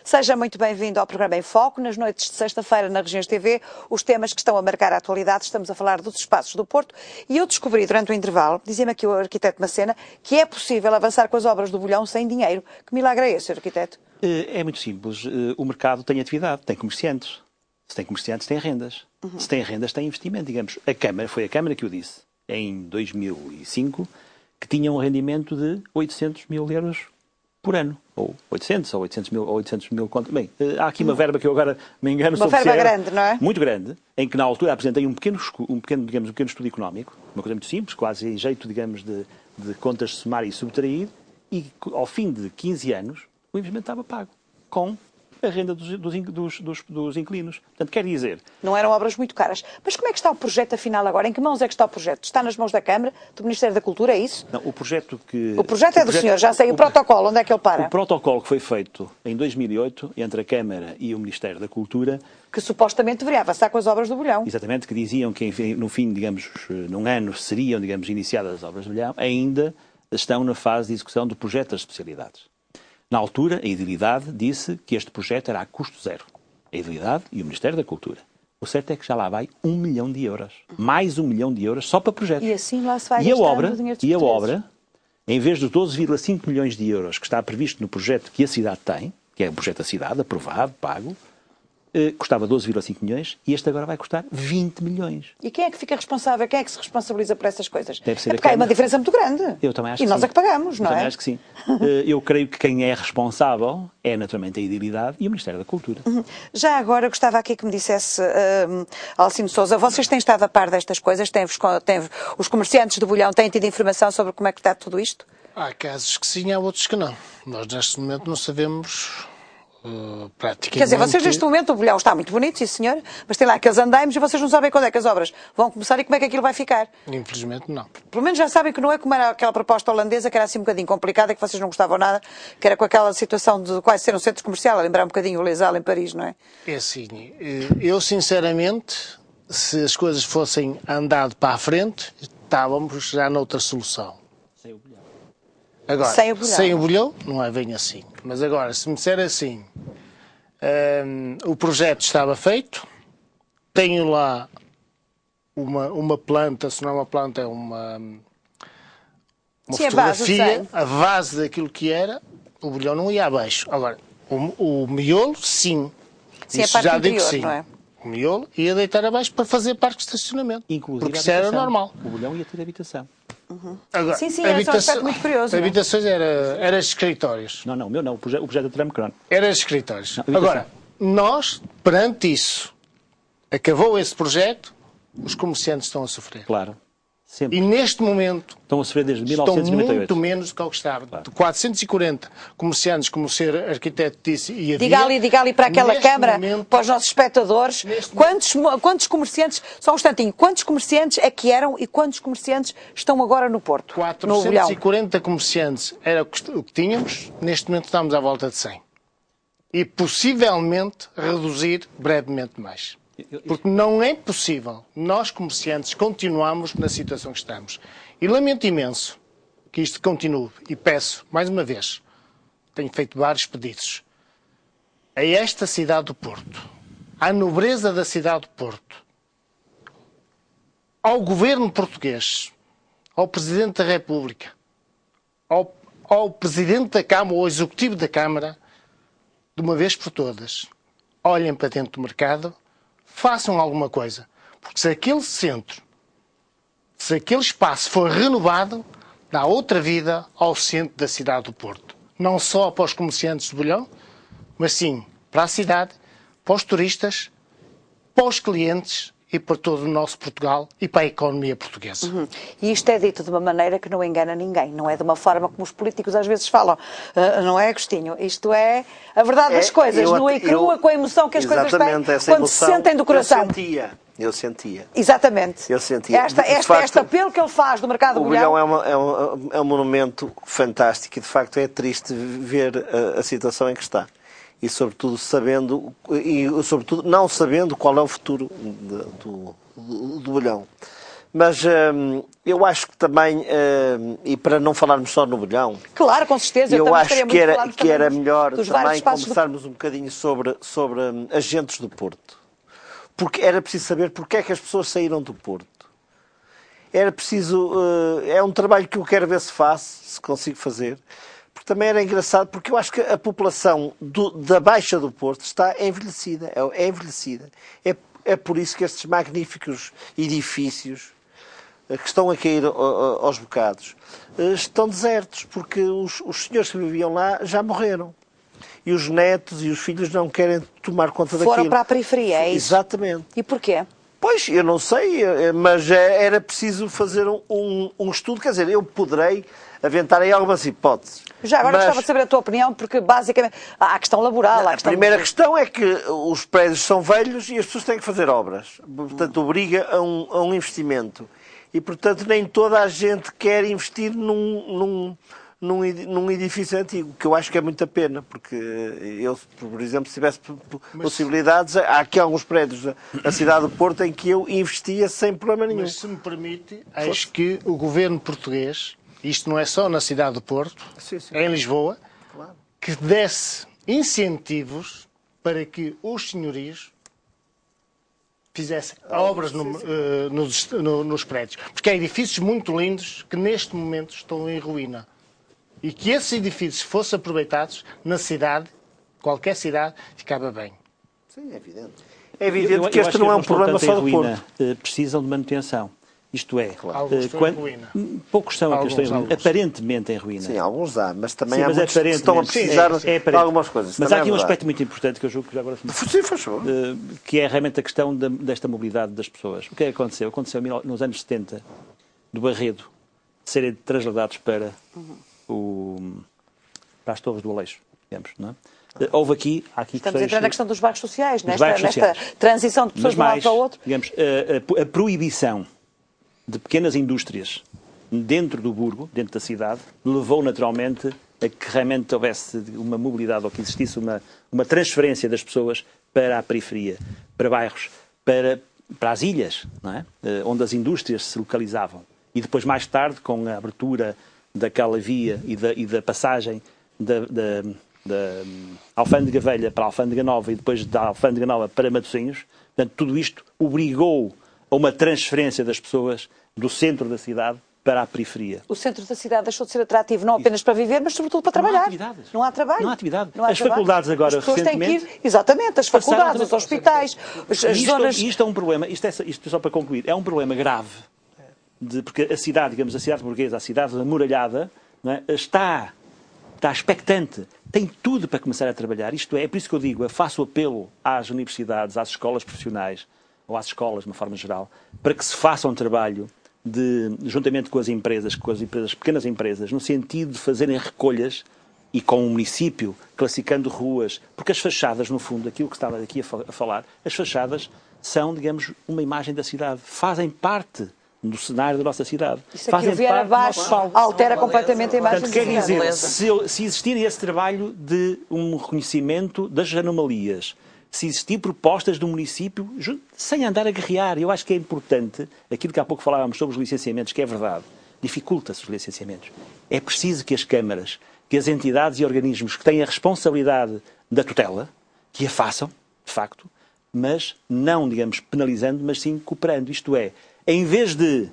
Seja muito bem-vindo ao programa Em Foco. Nas noites de sexta-feira, na Regiões TV, os temas que estão a marcar a atualidade, estamos a falar dos espaços do Porto. E eu descobri durante o intervalo, dizia-me aqui o arquiteto Macena, que é possível avançar com as obras do Bolhão sem dinheiro. Que milagre é esse, arquiteto? É muito simples. O mercado tem atividade, tem comerciantes. Se tem comerciantes, tem rendas. Se tem rendas, tem investimento. Digamos, foi a Câmara que o disse, em 2005, que tinha um rendimento de 800 mil euros por ano. Ou 800 mil contos. Bem, há aqui uma verba que eu agora me engano sobre Uma verba grande, não é? Muito grande, em que na altura apresentei um pequeno estudo económico, uma coisa muito simples, quase em jeito, digamos, de contas de somar e subtrair, e ao fim de 15 anos o investimento estava pago, com a renda dos inquilinos. Portanto, quer dizer... Não eram obras muito caras. Mas como é que está o projeto, afinal, agora? Em que mãos é que está o projeto? Está nas mãos da Câmara, do Ministério da Cultura, é isso? Não, o projeto que... O projeto é do senhor, já sei. O protocolo, onde é que ele para? O protocolo que foi feito em 2008, entre a Câmara e o Ministério da Cultura... Que supostamente deveria avançar com as obras do Bolhão. Exatamente, que diziam que no fim, digamos, num ano seriam, digamos, iniciadas as obras do Bolhão, ainda estão na fase de execução do projeto das especialidades. Na altura, a Edilidade disse que este projeto era a custo zero. A Edilidade e o Ministério da Cultura. O certo é que já lá vai 1 milhão de euros. Mais 1 milhão de euros só para projetos. E assim lá se vai gastar o dinheiro dos E a obra, em vez dos 12,5 milhões de euros que está previsto no projeto que a cidade tem, que é o projeto da cidade, aprovado, pago, custava 12,5 milhões e este agora vai custar 20 milhões. E quem é que fica responsável? Quem é que se responsabiliza por essas coisas? Deve ser porque há uma diferença muito grande. Eu também acho que sim. E nós sim. é que pagamos, não é? Eu também acho que sim. Eu creio que quem é responsável é naturalmente a Edilidade e o Ministério da Cultura. Já agora gostava aqui que me dissesse, Alcino Sousa, vocês têm estado a par destas coisas? Os comerciantes do Bolhão têm tido informação sobre como é que está tudo isto? Há casos que sim, há outros que não. Nós neste momento não sabemos... praticamente... Quer dizer, vocês neste momento, o Bolhão está muito bonito, sim senhor, mas tem lá aqueles andaimes e vocês não sabem quando é que as obras vão começar e como é que aquilo vai ficar. Infelizmente não. Pelo menos já sabem que não é como era aquela proposta holandesa, que era assim um bocadinho complicada, que vocês não gostavam nada, que era com aquela situação de quase ser um centro comercial, a lembrar um bocadinho o Les Halles em Paris, não é? É assim, eu sinceramente, se as coisas fossem andado para a frente, estávamos já noutra solução. Sem o Bolhão. Agora, sem o Bolhão, não é bem assim. Mas agora, se me disser assim, o projeto estava feito, tenho lá uma planta, se não é uma planta, é uma fotografia, a base daquilo que era, o Bolhão não ia abaixo. Agora, o miolo, sim. Sim, isso a parte já interior, digo sim. Não é? O miolo ia deitar abaixo para fazer parque de estacionamento. Inclusive porque isso era normal. O Bolhão ia ter habitação. Agora, sim, é um aspecto muito curioso. Habitações era escritórios. Não, o meu não, o projeto do Tramcron. Era escritórios. Não, agora, nós, perante isso, acabou esse projeto, os comerciantes estão a sofrer. Claro. Sempre. E neste momento Estão a sofrer desde estão 1998. muito menos do que ao que estava. Claro. De 440 comerciantes, como o senhor arquiteto disse, e havia... Diga ali para aquela câmara, momento, para os nossos espectadores, quantos comerciantes, só um instantinho, quantos comerciantes é que eram e quantos comerciantes estão agora no Porto? 440 comerciantes era o que tínhamos, neste momento estamos à volta de 100. E possivelmente reduzir brevemente mais. Porque não é possível nós, comerciantes, continuarmos na situação que estamos. E lamento imenso que isto continue. E peço, mais uma vez, tenho feito vários pedidos, a esta cidade do Porto, à nobreza da cidade do Porto, ao governo português, ao Presidente da República, ao Presidente da Câmara, ou ao Executivo da Câmara, de uma vez por todas, olhem para dentro do mercado, façam alguma coisa. Porque se aquele centro, se aquele espaço for renovado, dá outra vida ao centro da cidade do Porto. Não só para os comerciantes de Bolhão, mas sim para a cidade, para os turistas, para os clientes e para todo o nosso Portugal e para a economia portuguesa. E isto é dito de uma maneira que não engana ninguém, não é de uma forma como os políticos às vezes falam, não é, Agostinho? Isto é a verdade das coisas, nua e crua, com a emoção que as coisas têm, quando se sentem do coração. Eu sentia. Exatamente. Eu sentia. Este apelo que ele faz do mercado do Bolhão... O Bolhão é um monumento fantástico e, de facto, é triste ver a situação em que está. e sobretudo não sabendo qual é o futuro do bolhão. Mas eu acho que também, e para não falarmos só no bolhão, claro, com certeza, eu acho que era melhor dos também conversarmos um bocadinho sobre agentes do Porto. Porque era preciso saber porque é que as pessoas saíram do Porto. Era preciso, é um trabalho que eu quero ver se faço, se consigo fazer. Porque também era engraçado, porque eu acho que a população da Baixa do Porto está envelhecida. É envelhecida. É por isso que estes magníficos edifícios que estão a cair aos bocados estão desertos, porque os senhores que viviam lá já morreram. E os netos e os filhos não querem tomar conta daquilo. Foram para a periferia, é isso? Exatamente. E porquê? Pois, eu não sei, mas era preciso fazer um estudo. Quer dizer, eu poderei aventar aí algumas hipóteses. Já agora gostava de saber a tua opinião, porque basicamente há a questão laboral. A primeira questão é que os prédios são velhos e as pessoas têm que fazer obras. Portanto, obriga a um investimento. E, portanto, nem toda a gente quer investir num edifício antigo, que eu acho que é muita pena, porque eu, por exemplo, se tivesse possibilidades, há aqui alguns prédios da cidade do Porto em que eu investia sem problema nenhum. Mas, se me permite, acho que o governo português, isto não é só na cidade do Porto, é em Lisboa, claro, que desse incentivos para que os senhorios fizessem obras nos prédios. Porque há edifícios muito lindos que neste momento estão em ruína. E que esses edifícios fossem aproveitados na cidade, qualquer cidade, ficava bem. Sim, é evidente. É evidente que este não é um problema só do Porto. Precisam de manutenção. Isto é, poucos são aqueles que estão aparentemente em ruína. Sim, alguns há, mas também há muitos que estão a precisar de algumas coisas. Mas há aqui um aspecto muito importante que eu julgo que já agora... Sim, faz favor. Que é realmente a questão desta mobilidade das pessoas. O que é que aconteceu? Aconteceu nos anos 70, do Barredo, de serem trasladados para as Torres do Aleixo, digamos, não é? Houve aqui Estamos a entrar na questão dos bairros sociais, nesta transição de pessoas de um lado para o outro. Digamos, a proibição de pequenas indústrias dentro do burgo, dentro da cidade, levou naturalmente a que realmente houvesse uma mobilidade ou que existisse uma transferência das pessoas para a periferia, para bairros, para as ilhas, não é? Onde as indústrias se localizavam. E depois, mais tarde, com a abertura daquela via e da passagem da Alfândega Velha para a Alfândega Nova e depois da Alfândega Nova para Matosinhos, portanto, tudo isto obrigou a uma transferência das pessoas do centro da cidade para a periferia. O centro da cidade deixou de ser atrativo não apenas para viver, mas sobretudo para trabalhar. Não há trabalho. Não há atividade. As faculdades agora, recentemente... Exatamente, as faculdades, os hospitais, as zonas... Isto é um problema, isto só para concluir, é um problema grave. Porque a cidade, digamos, a cidade burguesa, a cidade amuralhada, não é, está expectante, tem tudo para começar a trabalhar. Isto é por isso que eu digo, eu faço apelo às universidades, às escolas profissionais, ou às escolas, de uma forma geral, para que se faça um trabalho juntamente com as empresas, pequenas empresas, no sentido de fazerem recolhas e com o município, classificando ruas, porque as fachadas, no fundo, aquilo que estava aqui a falar, as fachadas são, digamos, uma imagem da cidade, fazem parte do cenário da nossa cidade. Isso aqui vier abaixo altera completamente a imagem da cidade. Quer dizer, se existir esse trabalho de um reconhecimento das anomalias, se existir propostas do município, sem andar a guerrear, eu acho que é importante, aquilo que há pouco falávamos sobre os licenciamentos, que é verdade, dificulta-se os licenciamentos. É preciso que as câmaras, que as entidades e organismos que têm a responsabilidade da tutela, que a façam, de facto, mas não, digamos, penalizando, mas sim cooperando. Isto é, em vez de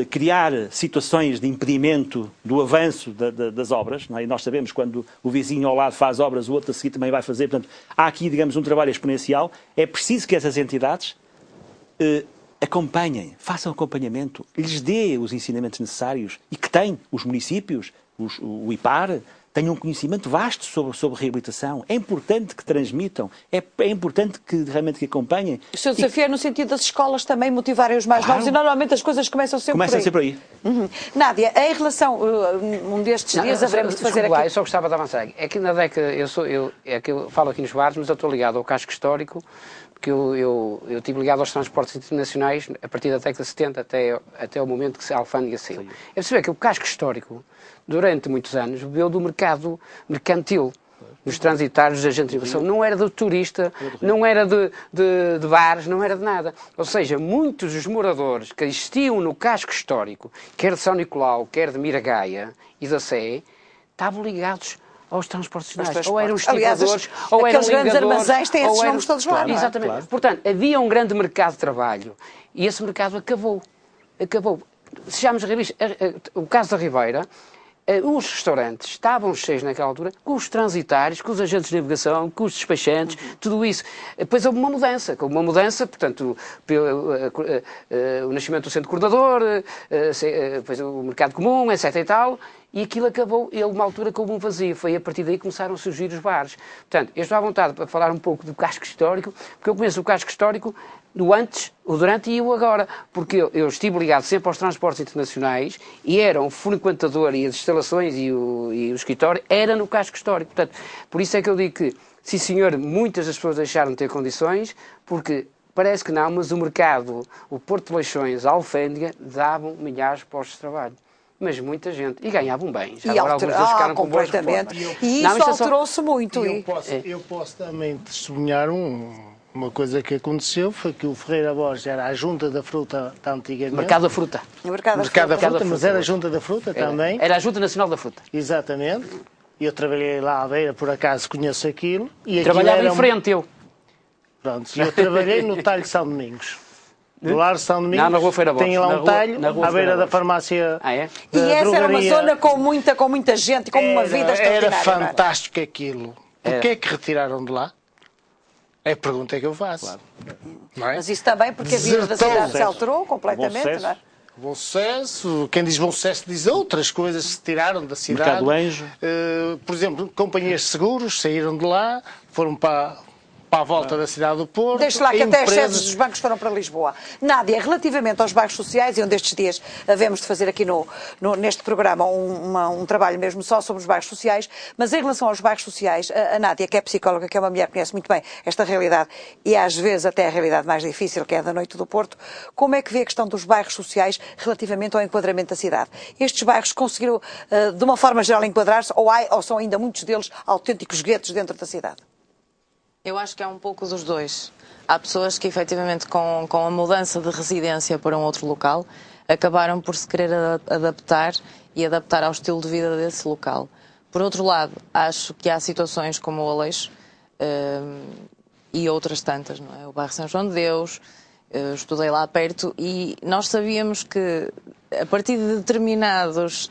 criar situações de impedimento do avanço das obras, não é? E nós sabemos quando o vizinho ao lado faz obras, o outro a seguir também vai fazer, portanto, há aqui, digamos, um trabalho exponencial. É preciso que essas entidades acompanhem, façam acompanhamento, lhes dê os ensinamentos necessários e que têm os municípios, o IPAR, tenham um conhecimento vasto sobre reabilitação. É importante que transmitam, é importante que realmente que acompanhem. O seu desafio é no sentido das escolas também motivarem os mais novos e normalmente as coisas começam sempre por aí. Nádia, em relação, um destes dias haveremos de fazer aqui... Eu só gostava de avançar. É que na década, eu falo aqui nos bares, mas eu estou ligado ao casco histórico, porque eu estive ligado aos transportes internacionais a partir da década de 70 até o momento que a alfândega saiu. É perceber que o casco histórico, durante muitos anos, bebeu do mercado mercantil. dos transitários, da gentrificação. Não era do turista, não era de bares, não era de nada. Ou seja, muitos dos moradores que existiam no casco histórico, quer de São Nicolau, quer de Miragaia e da Sé, estavam ligados aos transportes nacionais. Ou eram estipadores, ou eram aqueles grandes ligadores, armazéns têm esses nomes todos lá, não é? Exatamente. Claro. Portanto, havia um grande mercado de trabalho e esse mercado acabou. Sejamos realistas, o caso da Ribeira, os restaurantes estavam cheios naquela altura com os transitários, com os agentes de navegação, com os despachantes, tudo isso. Depois houve uma mudança, portanto, o nascimento do centro coordenador, depois o mercado comum, etc e tal, e aquilo acabou, e houve uma altura que houve um vazio. Foi a partir daí que começaram a surgir os bares. Portanto, eu estou à vontade para falar um pouco do casco histórico, porque eu conheço o casco histórico do antes, o durante e o agora, porque eu estive ligado sempre aos transportes internacionais e era um frequentador e as instalações e o escritório era no casco histórico. Portanto, por isso é que eu digo que, sim senhor, muitas das pessoas deixaram de ter condições, porque parece que não, mas o mercado, o Porto de Leixões, a Alfândega, davam milhares de postos de trabalho. Mas muita gente. E ganhavam bem. Já agora alguns deles ficaram com boas completamente. reformas. E Não, isso é só- alterou-se muito. Eu posso também testemunhar uma coisa que aconteceu, foi que o Ferreira Borges era a junta da fruta da antigamente. Mercado da fruta. O mercado da Mercado da fruta. fruta, mas era a junta da fruta também. Era a Junta Nacional da Fruta. Exatamente. Eu trabalhei lá à beira, por acaso conheço aquilo. E aquilo Trabalhava era em frente, eu. Pronto, eu trabalhei no talho São Domingos. Do lar São Domingos. Não, na Rua Feira Borges. Tem lá Na um rua- talho, na Rua à beira Feira da Borges. farmácia. Ah, é? E da essa era uma drogaria. zona com muita gente, com uma vida extraordinária. Era não é? fantástico aquilo. Porquê é que retiraram de lá? É a pergunta que eu faço. Não é? Mas isso também porque a vida da Desertou. cidade se alterou completamente, Bom sucesso. não é? Bom sucesso, quem diz bom sucesso diz outras coisas que se tiraram da cidade. Mercado do Anjo. Por exemplo, companhias de seguros saíram de lá, foram para a volta da cidade do Porto. Deixe lá que até as empresas- sedes dos bancos foram para Lisboa. Nádia, relativamente aos bairros sociais, e onde estes dias havemos de fazer aqui neste programa um trabalho mesmo só sobre os bairros sociais, mas em relação aos bairros sociais, a Nádia, que é psicóloga, que é uma mulher que conhece muito bem esta realidade, e às vezes até a realidade mais difícil, que é a da noite do Porto, como é que vê a questão dos bairros sociais relativamente ao enquadramento da cidade? Estes bairros conseguiram, de uma forma geral, enquadrar-se, ou são ainda muitos deles autênticos guetos dentro da cidade? Eu acho que é um pouco dos dois. Há pessoas que, efetivamente, com a mudança de residência para um outro local, acabaram por se querer adaptar e adaptar ao estilo de vida desse local. Por outro lado, acho que há situações como o Aleixo e outras tantas, não é? O bairro São João de Deus, eu estudei lá perto e nós sabíamos que, a partir de determinados,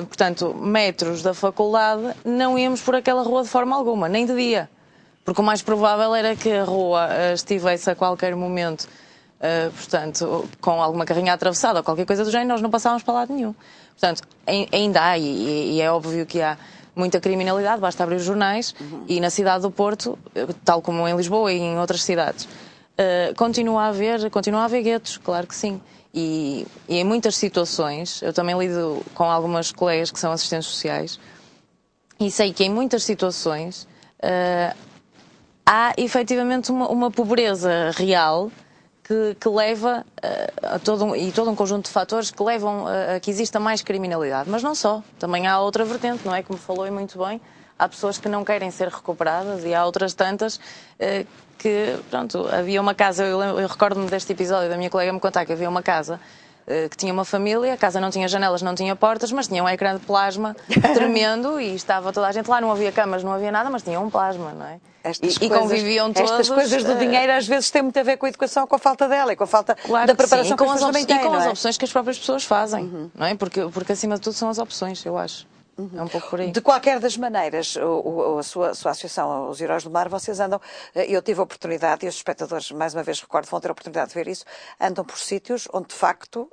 portanto, metros da faculdade, não íamos por aquela rua de forma alguma, nem de dia. Porque o mais provável era que a rua estivesse a qualquer momento, portanto, com alguma carrinha atravessada ou qualquer coisa do género, nós não passávamos para lado nenhum. Portanto, ainda há, e é óbvio que há muita criminalidade, basta abrir os jornais, e na cidade do Porto, tal como em Lisboa e em outras cidades, continua a haver guetos, claro que sim. E em muitas situações, eu também lido com algumas colegas que são assistentes sociais, e sei que em muitas situações há efetivamente uma pobreza real que leva a todo um conjunto de fatores que levam a que exista mais criminalidade. Mas não só, também há outra vertente, não é? Como falou e muito bem, há pessoas que não querem ser recuperadas e há outras tantas que, pronto, havia uma casa, eu recordo-me deste episódio da minha colega me contar que havia uma casa que tinha uma família, a casa não tinha janelas, não tinha portas, mas tinha um ecrã de plasma tremendo e estava toda a gente lá, não havia camas, não havia nada, mas tinha um plasma, não é? E conviviam todos. Estas coisas do dinheiro às vezes têm muito a ver com a educação, com a falta dela e com a falta Claro da que preparação sim, que as pessoas também têm, e com não as é? opções que as próprias pessoas fazem, não é? Porque acima de tudo são as opções, eu acho. É um pouco por aí. De qualquer das maneiras, a sua associação, os Heróis do Mar, vocês andam, eu tive a oportunidade, e os espectadores, mais uma vez recordo, vão ter a oportunidade de ver isso, andam por sítios onde, de facto,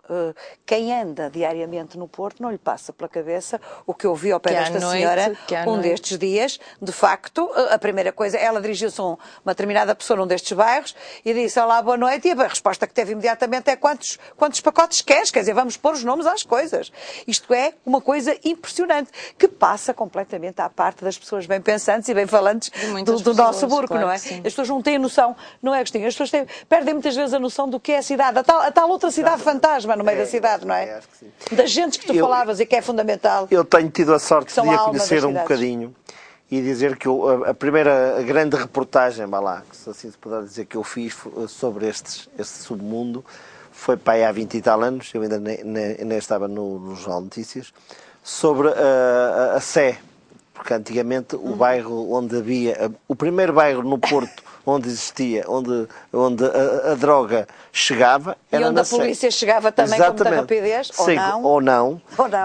quem anda diariamente no Porto não lhe passa pela cabeça o que eu vi ao pé desta senhora, destes dias, de facto, a primeira coisa, ela dirigiu-se a uma determinada pessoa num destes bairros e disse, olá, boa noite, e a resposta que teve imediatamente é quantos pacotes queres? Quer dizer, vamos pôr os nomes às coisas. Isto é uma coisa impressionante, que passa completamente à parte das pessoas bem pensantes e bem falantes do nosso burgo, claro, não é? As pessoas não têm noção, não é, Agostinho? As pessoas perdem muitas vezes a noção do que é a cidade, a tal outra cidade fantasma no meio da cidade, não é? Acho que sim. Das gentes que tu falavas e que é fundamental. Eu tenho tido a sorte são de a a alma conhecer das um cidades. bocadinho e dizer que a primeira grande reportagem, vá lá, se assim se puder dizer, que eu fiz sobre este submundo foi para aí há 20 e tal anos, eu ainda nem estava no Jornal de Notícias, sobre a Sé, porque antigamente o bairro onde havia, o primeiro bairro no Porto onde existia, onde a droga chegava, era e onde na a polícia chegava também com muita rapidez, sim, ou não.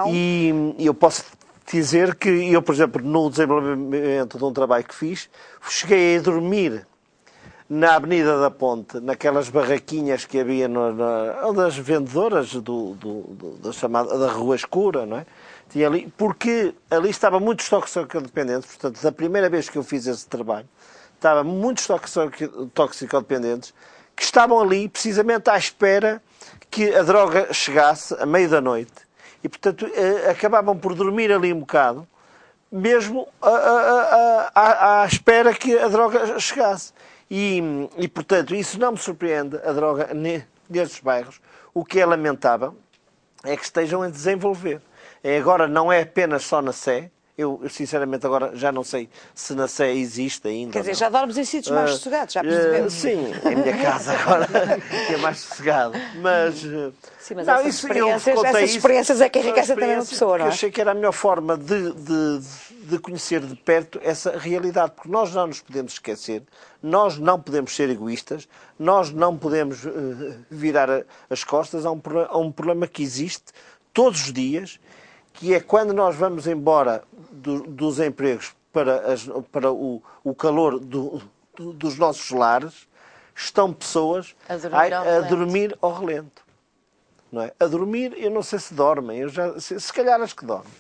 E eu posso dizer que eu, por exemplo, no desenvolvimento de um trabalho que fiz, cheguei a dormir na Avenida da Ponte, naquelas barraquinhas que havia das vendedoras da Rua Escura, não é? Tinha ali, porque ali estava muitos toxicodependentes, portanto, da primeira vez que eu fiz esse trabalho, estava muitos toxicodependentes que estavam ali precisamente à espera que a droga chegasse à meia da noite. E, portanto, acabavam por dormir ali um bocado, mesmo à espera que a droga chegasse. E, portanto, isso não me surpreende, a droga nestes bairros. O que é lamentável é que estejam a desenvolver. Agora, não é apenas só na Sé. Eu, sinceramente, agora já não sei se na Sé existe ainda. Quer dizer, já dormes em sítios mais sossegados, já percebemos. Sim, em minha casa agora, que é mais sossegado. Mas, sim, mas essas experiências é que enriquecem também uma pessoa, não é? Eu achei que era a melhor forma de conhecer de perto essa realidade, porque nós não nos podemos esquecer, nós não podemos ser egoístas, nós não podemos virar as costas a um problema que existe todos os dias, que é quando nós vamos embora dos empregos para o calor dos nossos lares, estão pessoas a dormir ao relento. Não é? A dormir, eu não sei se dormem, se calhar as que dormem.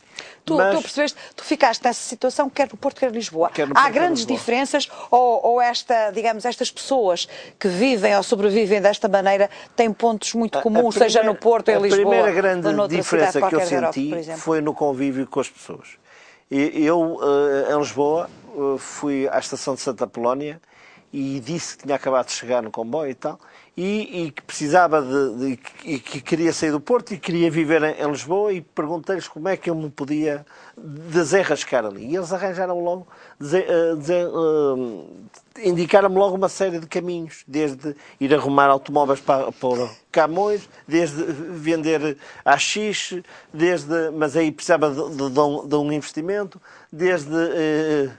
Tu percebeste, tu ficaste nessa situação, quer no Porto, quer em Lisboa. Há grandes diferenças ou estas pessoas que vivem ou sobrevivem desta maneira têm pontos muito comuns, seja no Porto ou em Lisboa? A primeira grande diferença que eu senti foi no convívio com as pessoas. Eu, em Lisboa, fui à estação de Santa Polónia e disse que tinha acabado de chegar no comboio e tal, e que precisava e que queria sair do Porto e queria viver em Lisboa, e perguntei-lhes como é que eu me podia desenrascar ali. E eles arranjaram logo, indicaram-me logo uma série de caminhos, desde ir arrumar automóveis para Camões, desde vender AX, mas aí precisava de um investimento, desde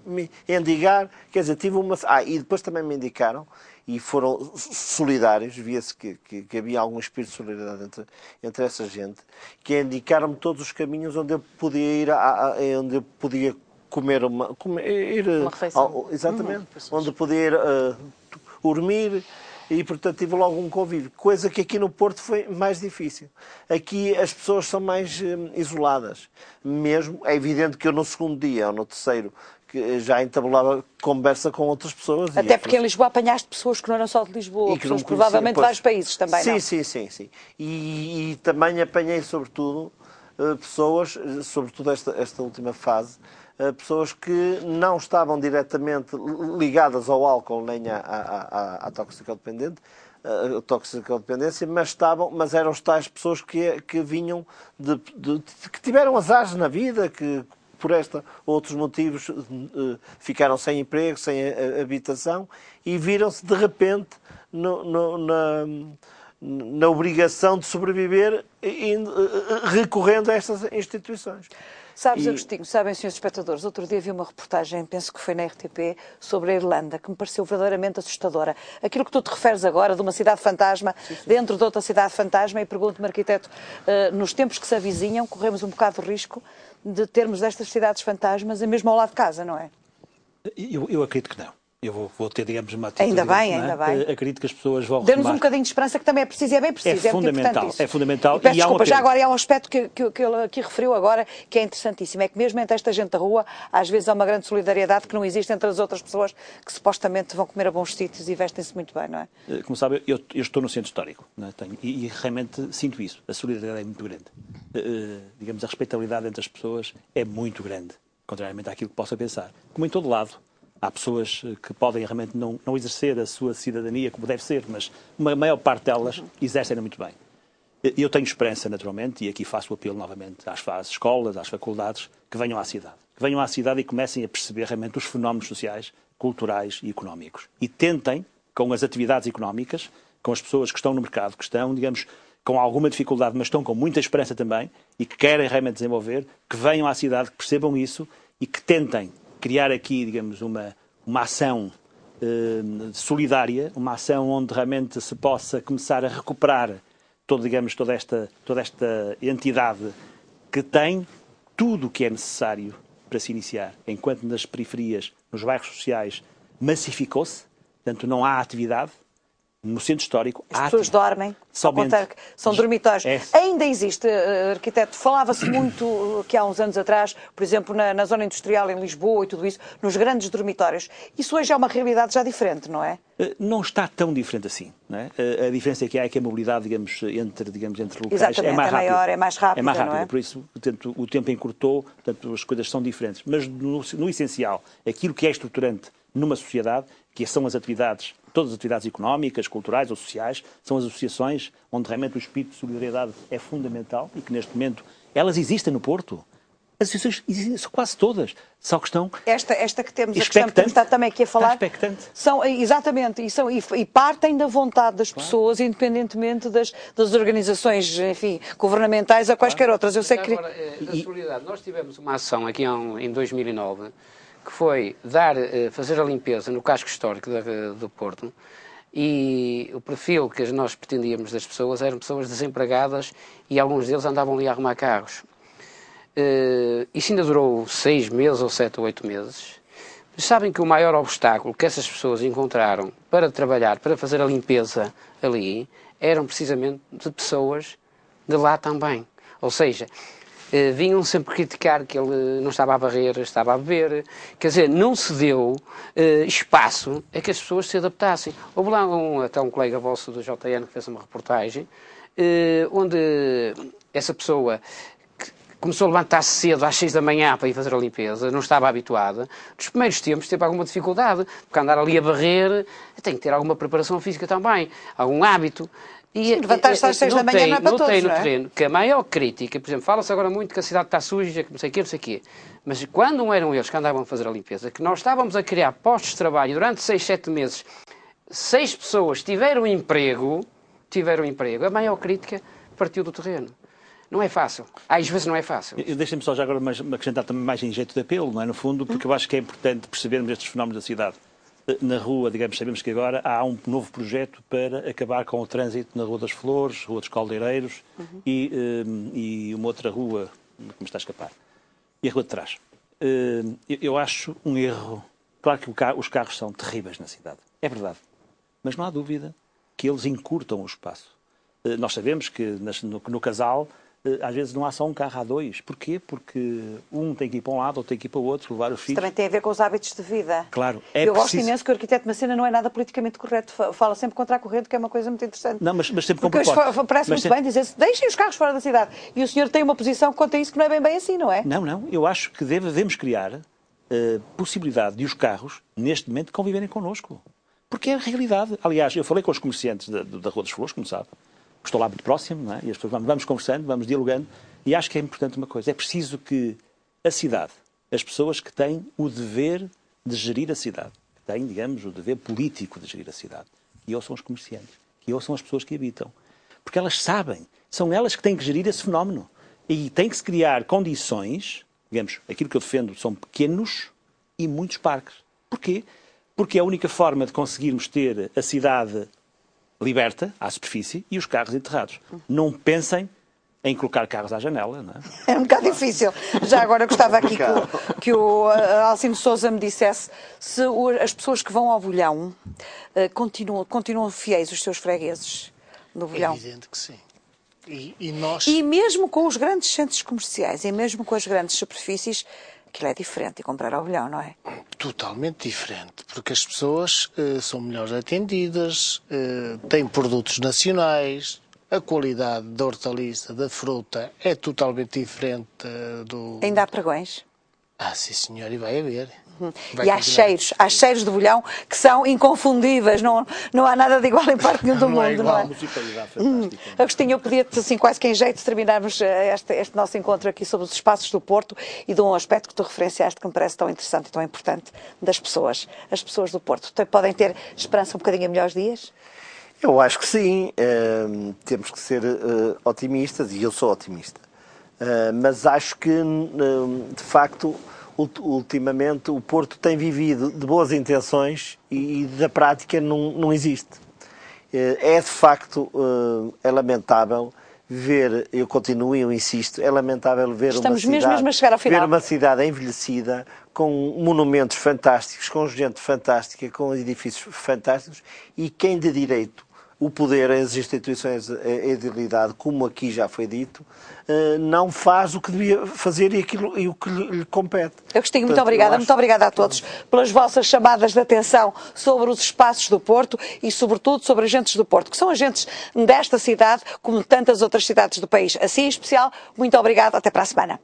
me indicar, quer dizer, tive uma... e depois também me indicaram, e foram solidários, via-se que havia algum espírito de solidariedade entre essa gente, que indicaram-me todos os caminhos onde eu podia ir, onde eu podia comer uma refeição. Exatamente, onde podia ir dormir, e portanto tive logo um convívio, coisa que aqui no Porto foi mais difícil. Aqui as pessoas são mais isoladas, mesmo, é evidente que eu no segundo dia ou no terceiro que já entabulava conversa com outras pessoas. Até porque em Lisboa apanhaste pessoas que não eram só de Lisboa, pessoas provavelmente de vários países também, sim, não? Sim. E também apanhei, sobretudo, pessoas, sobretudo esta última fase, pessoas que não estavam diretamente ligadas ao álcool nem à toxicodependência, mas eram as tais pessoas que vinham que tiveram azares na vida, que por outros motivos ficaram sem emprego, sem habitação, e viram-se de repente na obrigação de sobreviver recorrendo a estas instituições. Sabes, Agostinho, sabem, senhores espectadores, outro dia vi uma reportagem, penso que foi na RTP, sobre a Irlanda, que me pareceu verdadeiramente assustadora. Aquilo que tu te referes agora, de uma cidade fantasma, dentro de outra cidade fantasma, e pergunto-me, arquiteto, nos tempos que se avizinham, corremos um bocado de risco de termos estas cidades fantasmas mesmo ao lado de casa, não é? Eu acredito que não. Eu vou ter, digamos, uma atitude... Ainda bem. Acredito que as pessoas vão... Dê-nos um bocadinho de esperança, que também é preciso, é bem preciso. É fundamental, isso. é fundamental. E peço desculpa, já agora há um aspecto que ele aqui referiu agora, que é interessantíssimo, é que mesmo entre esta gente da rua, às vezes há uma grande solidariedade que não existe entre as outras pessoas que supostamente vão comer a bons sítios e vestem-se muito bem, não é? Como sabe, eu estou no centro histórico, não é? E realmente sinto isso. A solidariedade é muito grande. Digamos, a respeitabilidade entre as pessoas é muito grande, contrariamente àquilo que possa pensar. Como em todo lado. Há pessoas que podem realmente não exercer a sua cidadania como deve ser, mas a maior parte delas exercem muito bem. Eu tenho esperança, naturalmente, e aqui faço o apelo novamente às escolas, às faculdades, que venham à cidade. que venham à cidade e comecem a perceber realmente os fenómenos sociais, culturais e económicos. E tentem, com as atividades económicas, com as pessoas que estão no mercado, que estão, digamos, com alguma dificuldade, mas estão com muita esperança também e que querem realmente desenvolver, que venham à cidade, que percebam isso e que tentem criar aqui, digamos, uma ação solidária, uma ação onde realmente se possa começar a recuperar toda esta entidade que tem tudo o que é necessário para se iniciar, enquanto nas periferias, nos bairros sociais, massificou-se, portanto não há atividade. No centro histórico, as pessoas dormem, somente são dormitórios. É. Ainda existe, arquiteto, falava-se muito que há uns anos atrás, por exemplo, na zona industrial em Lisboa e tudo isso, nos grandes dormitórios. Isso hoje é uma realidade já diferente, não é? Não está tão diferente assim. Não é? A diferença que há é que a mobilidade, digamos, entre locais exatamente, é mais rápida. Maior, é mais rápida, é mais rápida, não é? por isso, portanto, o tempo encurtou, portanto, as coisas são diferentes. Mas, no essencial, aquilo que é estruturante numa sociedade, que são as atividades, todas as atividades económicas, culturais ou sociais, são as associações onde realmente o espírito de solidariedade é fundamental e que, neste momento, elas existem no Porto. As associações existem quase todas, só que estão... Esta que temos, a questão que temos estado também aqui a falar... Está expectante. São, exatamente, e partem da vontade das pessoas, independentemente das organizações, enfim, governamentais ou quaisquer outras. Eu sei que... Agora, a solidariedade. Nós tivemos uma ação aqui em 2009, que foi fazer a limpeza no casco histórico do Porto, e o perfil que nós pretendíamos das pessoas eram pessoas desempregadas e alguns deles andavam ali a arrumar carros. Isso ainda durou 6 meses ou 7 ou 8 meses. Mas sabem que o maior obstáculo que essas pessoas encontraram para trabalhar, para fazer a limpeza ali, eram precisamente de pessoas de lá também. Ou seja, vinham sempre criticar que ele não estava a varrer, estava a beber. Quer dizer, não se deu espaço a que as pessoas se adaptassem. Houve lá até um colega vosso do JN que fez uma reportagem onde essa pessoa começou a levantar-se cedo às 6 da manhã para ir fazer a limpeza, não estava habituada. Nos primeiros tempos teve alguma dificuldade, porque andar ali a varrer tem que ter alguma preparação física também, algum hábito. E levantar-se às 6 da manhã não é para todos, notei no não é? terreno que a maior crítica, por exemplo, fala-se agora muito que a cidade está suja, que não sei o quê, mas quando não eram eles que andavam a fazer a limpeza, que nós estávamos a criar postos de trabalho durante 6, 7 meses, 6 pessoas tiveram emprego, a maior crítica partiu do terreno. Não é fácil. Às vezes não é fácil. Deixem-me só já agora acrescentar também mais em jeito de apelo, não é? No fundo, porque eu acho que é importante percebermos estes fenómenos da cidade. Na rua, digamos, sabemos que agora há um novo projeto para acabar com o trânsito na Rua das Flores, Rua dos Caldeireiros e uma outra rua que me está a escapar. E a Rua de Trás. Eu acho um erro. Claro que os carros são terríveis na cidade. É verdade. Mas não há dúvida que eles encurtam o espaço. Nós sabemos que no casal às vezes não há só um carro, há 2. Porquê? Porque um tem que ir para um lado, outro tem que ir para o outro, levar os filhos. Isso também tem a ver com os hábitos de vida. Claro. Eu gosto imenso que o arquiteto Macena não é nada politicamente correto. Fala sempre contra a corrente, que é uma coisa muito interessante. Não, mas sempre com propósito. Parece muito bem dizer-se, deixem os carros fora da cidade. E o senhor tem uma posição quanto a isso que não é bem assim, não é? Não. Eu acho que devemos criar possibilidade de os carros, neste momento, conviverem connosco. Porque é a realidade. Aliás, eu falei com os comerciantes da Rua das Flores, como sabe. Estou lá muito próximo, não é? E as pessoas vamos conversando, vamos dialogando. E acho que é importante uma coisa. É preciso que a cidade, as pessoas que têm o dever de gerir a cidade, que têm, digamos, o dever político de gerir a cidade, que ouçam os comerciantes, que ouçam as pessoas que habitam. Porque elas sabem, são elas que têm que gerir esse fenómeno. E tem que se criar condições, digamos, aquilo que eu defendo são pequenos e muitos parques. Porquê? Porque é a única forma de conseguirmos ter a cidade liberta, à superfície, e os carros enterrados. Não pensem em colocar carros à janela, não é? É um bocado difícil. Já agora eu gostava aqui que o Alcino Sousa me dissesse se as pessoas que vão ao Bolhão continuam fiéis aos seus fregueses no Bolhão. É evidente que sim. E nós... E mesmo com os grandes centros comerciais, e mesmo com as grandes superfícies, aquilo é diferente de comprar ao Bolhão, não é? Totalmente diferente, porque as pessoas são melhor atendidas, têm produtos nacionais, a qualidade da hortaliça, da fruta, é totalmente diferente do... Ainda há pregões? Ah, sim senhor, e vai haver. E há cheiros de bolhão que são inconfundíveis, não há nada de igual em parte nenhum do Não é mundo, igual. não é? Musicalidade fantástica. Agostinho, eu pedia-te, assim, quase que em jeito, de terminarmos este nosso encontro aqui sobre os espaços do Porto e de um aspecto que tu referenciaste que me parece tão interessante e tão importante, das pessoas. As pessoas do Porto podem ter esperança um bocadinho a melhores dias? Eu acho que sim. Temos que ser otimistas, e eu sou otimista. Mas acho que, de facto, ultimamente o Porto tem vivido de boas intenções e da prática não existe. É de facto lamentável ver, eu continuo e eu insisto, é lamentável ver mesmo a chegar ao final. ver uma cidade envelhecida, com monumentos fantásticos, com gente fantástica, com edifícios fantásticos, e quem de direito o poder, as instituições, a edilidade, como aqui já foi dito, não faz o que devia fazer e o que lhe compete. Agostinho, muito obrigada a todos pelas vossas chamadas de atenção sobre os espaços do Porto e, sobretudo, sobre agentes do Porto, que são agentes desta cidade, como tantas outras cidades do país. Assim, em especial, muito obrigada, até para a semana.